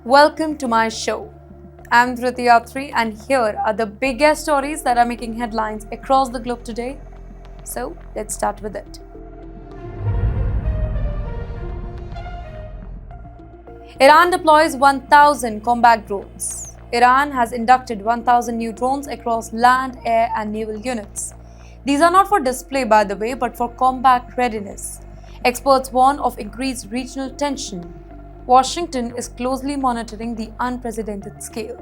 Welcome to my show. I'm Dhriti Yatri, and here are the biggest stories that are making headlines across the globe today. So, let's start with it. Iran deploys 1,000 combat drones. Iran has inducted 1,000 new drones across land, air, and naval units. These are not for display, by the way, but for combat readiness. Experts warn of increased regional tension. Washington is closely monitoring the unprecedented scale.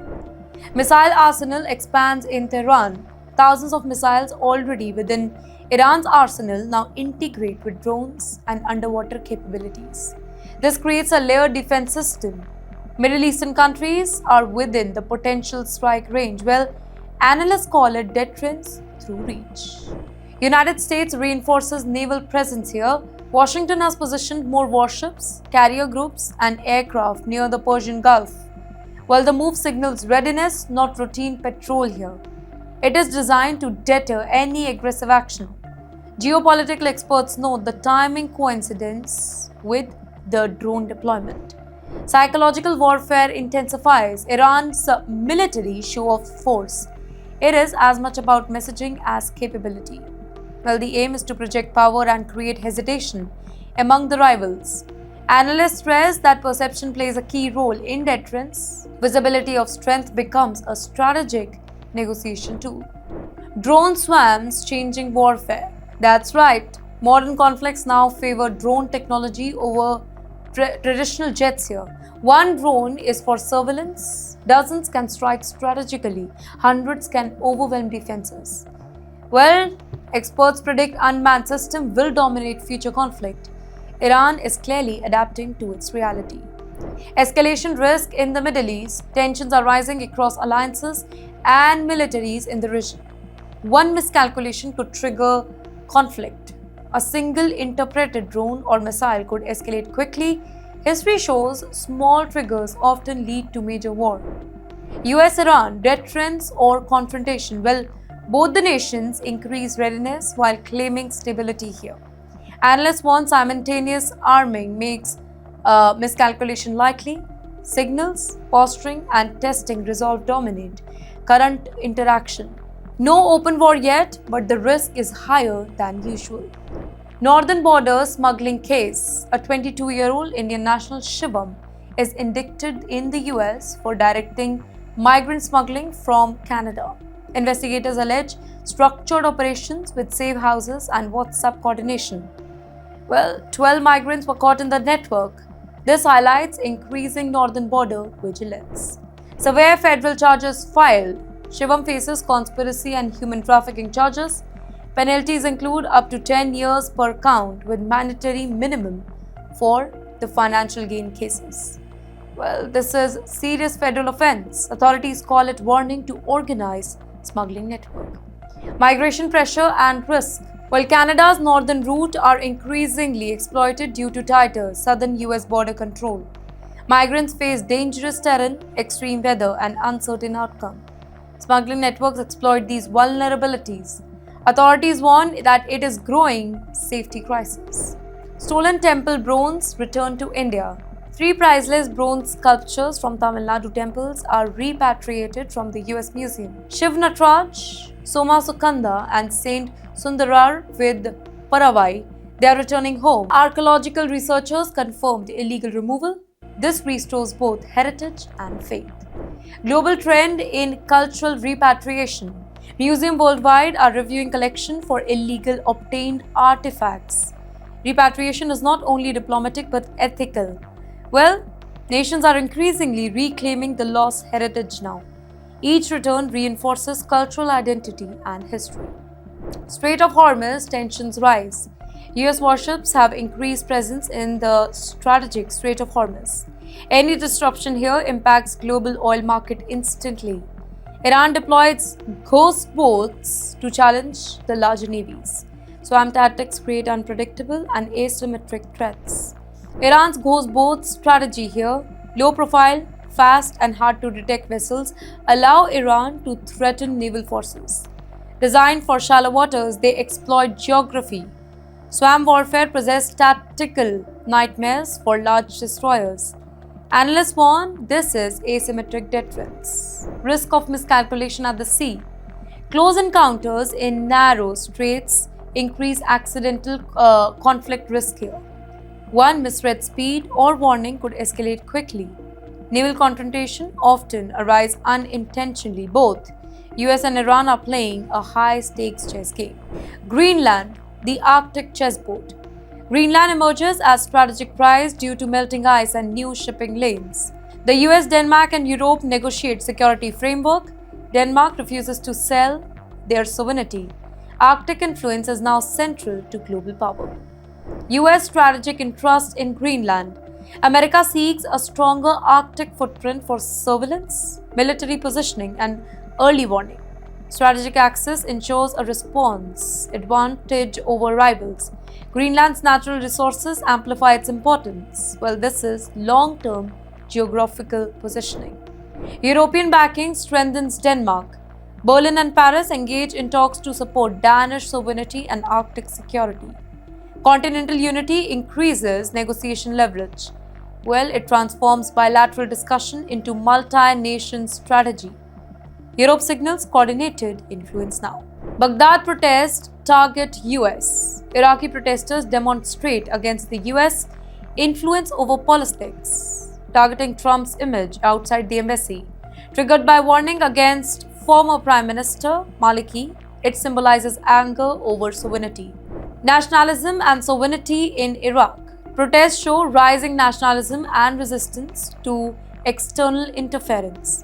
Missile arsenal expands in Tehran. Thousands of missiles already within Iran's arsenal now integrate with drones and underwater capabilities. This creates a layered defense system. Middle Eastern countries are within the potential strike range. Well, analysts call it deterrence through reach. United States reinforces naval presence here. Washington has positioned more warships, carrier groups, and aircraft near the Persian Gulf. While the move signals readiness, not routine patrol here. It is designed to deter any aggressive action. Geopolitical experts note the timing coincidence with the drone deployment. Psychological warfare intensifies Iran's military show of force. It is as much about messaging as capability. Well, the aim is to project power and create hesitation among the rivals. Analysts stress that perception plays a key role in deterrence. Visibility of strength becomes a strategic negotiation tool. Drone swarms changing warfare. That's right. Modern conflicts now favor drone technology over traditional jets here. One drone is for surveillance, dozens can strike strategically, hundreds can overwhelm defenses. Well, experts predict unmanned system will dominate future conflict. Iran is clearly adapting to its reality. Escalation risk in the Middle East, tensions are rising across alliances and militaries in the region. One miscalculation could trigger conflict. A single interpreted drone or missile could escalate quickly. History shows small triggers often lead to major war. US-Iran, deterrence or confrontation? Well, both the nations increase readiness while claiming stability here. Analysts warn simultaneous arming makes miscalculation likely. Signals, posturing, and testing resolve dominate current interaction. No open war yet, but the risk is higher than usual. Northern border smuggling case. A 22-year-old Indian national Shivam is indicted in the US for directing migrant smuggling from Canada. Investigators allege structured operations with safe houses and WhatsApp coordination. Well, 12 migrants were caught in the network. This highlights increasing northern border vigilance. Severe federal charges filed. Shivam faces conspiracy and human trafficking charges. Penalties include up to 10 years per count with mandatory minimum for the financial gain cases. Well, this is serious federal offense. Authorities call it warning to organized smuggling network. Migration pressure and risk. While Canada's northern route are increasingly exploited due to tighter southern US border control, migrants face dangerous terrain, extreme weather, and uncertain outcome. Smuggling networks exploit these vulnerabilities. Authorities warn that it is growing safety crisis. Stolen temple bronze returned to India. 3 priceless bronze sculptures from Tamil Nadu temples are repatriated from the US Museum. Shiv Natraj, Soma Sukanda, and Saint Sundarar with Paravai, they are returning home. Archaeological researchers confirmed illegal removal. This restores both heritage and faith. Global trend in cultural repatriation. Museums worldwide are reviewing collection for illegal obtained artifacts. Repatriation is not only diplomatic but ethical. Well, nations are increasingly reclaiming the lost heritage now. Each return reinforces cultural identity and history. Strait of Hormuz tensions rise. US warships have increased presence in the strategic Strait of Hormuz. Any disruption here impacts global oil market instantly. Iran deploys ghost boats to challenge the larger navies. Swam tactics create unpredictable and asymmetric threats. Iran's ghost boat strategy here, low profile, fast and hard to detect vessels, allow Iran to threaten naval forces. Designed for shallow waters, they exploit geography. Swam warfare presents tactical nightmares for large destroyers. Analysts warn this is asymmetric deterrence. Risk of miscalculation at the sea. Close encounters in narrow straits increase accidental conflict risk here. One misread speed or warning could escalate quickly. Naval confrontation often arise unintentionally. Both US and Iran are playing a high-stakes chess game. Greenland, the Arctic chessboard. Greenland emerges as strategic prize due to melting ice and new shipping lanes. The US, Denmark, and Europe negotiate security framework. Denmark refuses to sell their sovereignty. Arctic influence is now central to global power. US strategic interest in Greenland. America seeks a stronger Arctic footprint for surveillance, military positioning, and early warning. Strategic access ensures a response advantage over rivals. Greenland's natural resources amplify its importance. Well, this is long-term geographical positioning. European backing strengthens Denmark. Berlin and Paris engage in talks to support Danish sovereignty and Arctic security. Continental unity increases negotiation leverage. Well, it transforms bilateral discussion into multi-nation strategy. Europe signals coordinated influence now. Baghdad protests target US. Iraqi protesters demonstrate against the US influence over politics, targeting Trump's image outside the embassy. Triggered by warning against former Prime Minister Maliki, it symbolizes anger over sovereignty. Nationalism and sovereignty in Iraq. Protests show rising nationalism and resistance to external interference.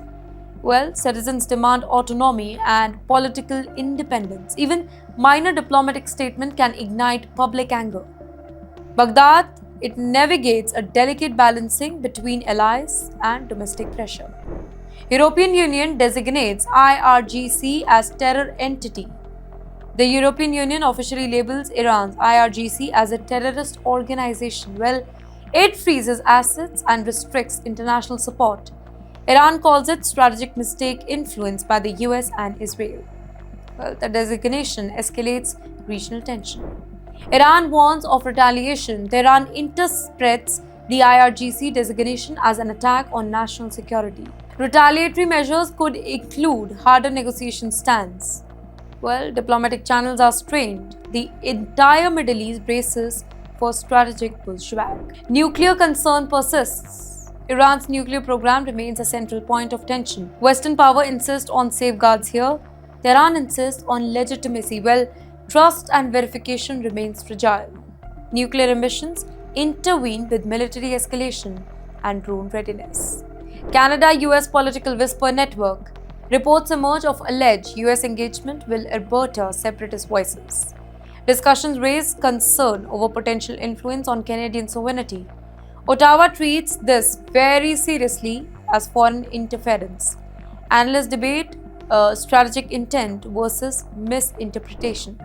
Well, citizens demand autonomy and political independence. Even minor diplomatic statement can ignite public anger. Baghdad, it navigates a delicate balancing between allies and domestic pressure. European Union designates IRGC as terror entity. The European Union officially labels Iran's IRGC as a terrorist organization. Well, it freezes assets and restricts international support. Iran calls it strategic mistake influenced by the US and Israel. Well, the designation escalates regional tension. Iran warns of retaliation. Tehran interprets the IRGC designation as an attack on national security. Retaliatory measures could include harder negotiation stance. Well, diplomatic channels are strained. The entire Middle East braces for strategic pushback. Nuclear concern persists. Iran's nuclear program remains a central point of tension. Western power insists on safeguards here. Tehran insists on legitimacy. Well, trust and verification remains fragile. Nuclear ambitions intervene with military escalation and drone readiness. Canada-US political whisper network. Reports emerge of alleged US engagement with Alberta separatist voices. Discussions raise concern over potential influence on Canadian sovereignty. Ottawa treats this very seriously as foreign interference. Analysts debate strategic intent versus misinterpretation.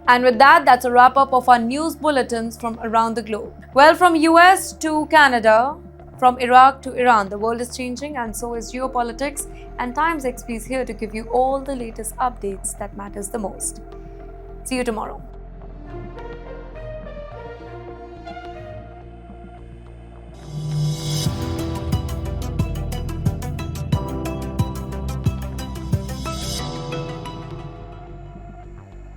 And with that, that's a wrap-up of our news bulletins from around the globe. Well, from US to Canada, from Iraq to Iran, the world is changing and so is geopolitics, and Times XP is here to give you all the latest updates that matters the most. See you tomorrow.